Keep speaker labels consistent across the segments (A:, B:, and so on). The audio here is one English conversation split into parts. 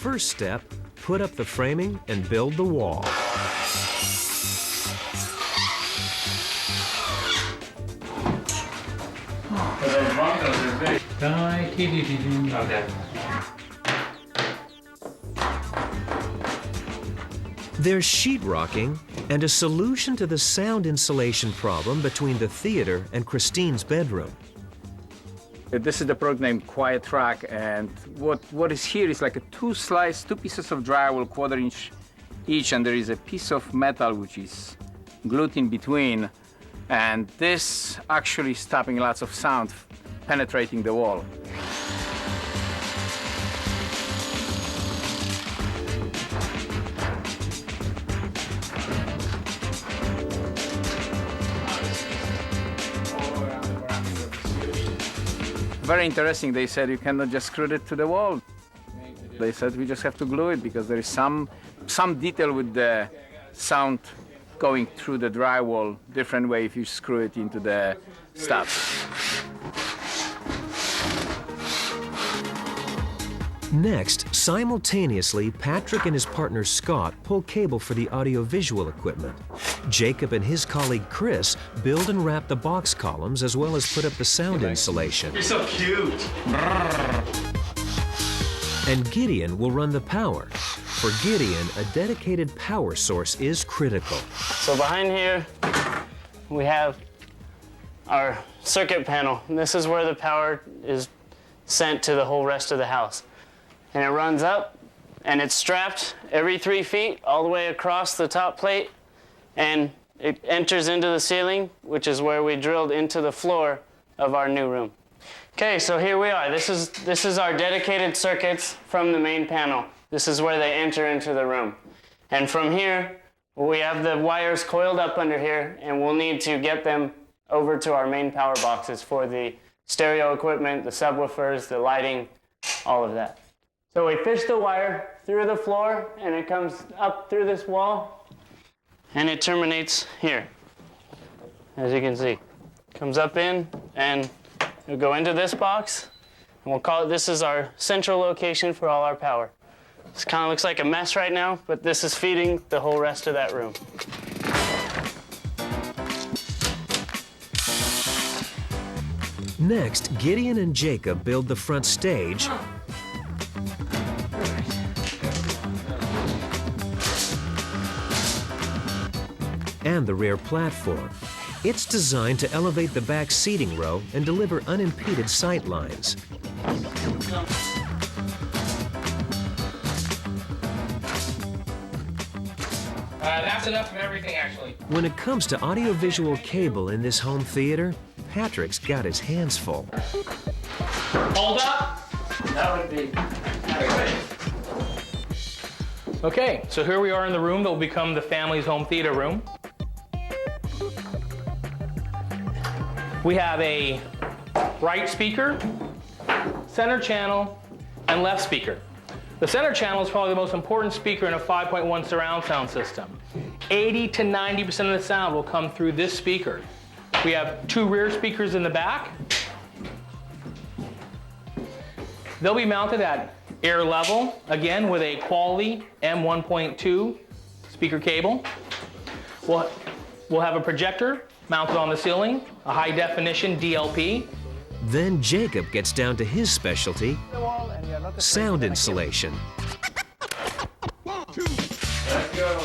A: first step, put up the framing and build the wall.
B: Those bunkers are big. Okay.
A: There's sheetrocking and a solution to the sound insulation problem between the theater and Christine's bedroom.
C: This is the product named QuietRock, and what is here is like two pieces of drywall, 1/4 inch each, and there is a piece of metal which is glued in between, and this actually stopping lots of sound penetrating the wall. Very interesting, they said you cannot just screw it to the wall. They said we just have to glue it because there is some detail with the sound going through the drywall different way if you screw it into the studs.
A: Next, simultaneously, Patrick and his partner Scott pull cable for the audiovisual equipment. Jacob and his colleague Chris build and wrap the box columns as well as put up the sound insulation.
B: You're so cute.
A: And Gideon will run the power. For Gideon, a dedicated power source is critical.
D: So behind here, we have our circuit panel. And this is where the power is sent to the whole rest of the house. And it runs up, and it's strapped every 3 feet all the way across the top plate, and it enters into the ceiling, which is where we drilled into the floor of our new room. Okay, so here we are. This is our dedicated circuits from the main panel. This is where they enter into the room. And from here, we have the wires coiled up under here, and we'll need to get them over to our main power boxes for the stereo equipment, the subwoofers, the lighting, all of that. So we fish the wire through the floor, and it comes up through this wall, and it terminates here, as you can see. Comes up in, and it'll go into this box, and we'll call it, this is our central location for all our power. This kind of looks like a mess right now, but this is feeding the whole rest of that room.
A: Next, Gideon and Jacob build the front stage and the rear platform. It's designed to elevate the back seating row and deliver unimpeded sight lines.
B: That's enough of everything, actually.
A: When it comes to audiovisual cable in this home theater, Patrick's got his hands full.
B: Hold up.
D: That would be...
E: Okay, so here we are in the room that will become the family's home theater room. We have a right speaker, center channel, and left speaker. The center channel is probably the most important speaker in a 5.1 surround sound system. 80 to 90% of the sound will come through this speaker. We have 2 rear speakers in the back. They'll be mounted at ear level, again with a quality M1.2 speaker cable. We'll have a projector mounted on the ceiling, a high definition DLP.
A: Then Jacob gets down to his specialty, sound insulation.
B: Let's go.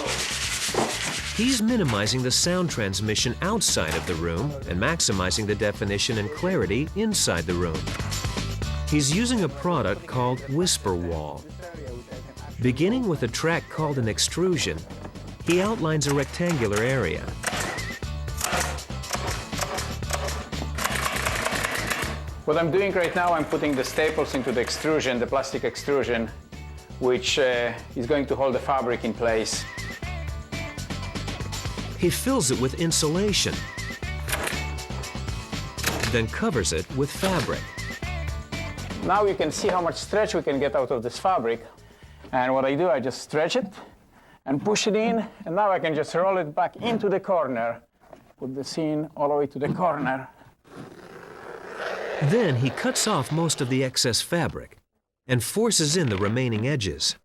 A: He's minimizing the sound transmission outside of the room and maximizing the definition and clarity inside the room. He's using a product called Whisper Wall. Beginning with a track called an extrusion, he outlines a rectangular area.
C: What I'm doing right now, I'm putting the staples into the extrusion, the plastic extrusion, which is going to hold the fabric in place.
A: He fills it with insulation, then covers it with fabric.
C: Now you can see how much stretch we can get out of this fabric. And what I do, I just stretch it and push it in, and now I can just roll it back into the corner, put the scene all the way to the corner.
A: Then he cuts off most of the excess fabric and forces in the remaining edges.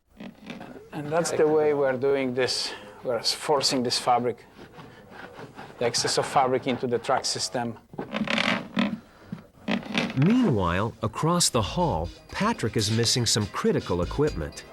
C: And that's the way we're doing this. We're forcing this fabric, the excess of fabric into the track system.
A: Meanwhile, across the hall, Patrick is missing some critical equipment.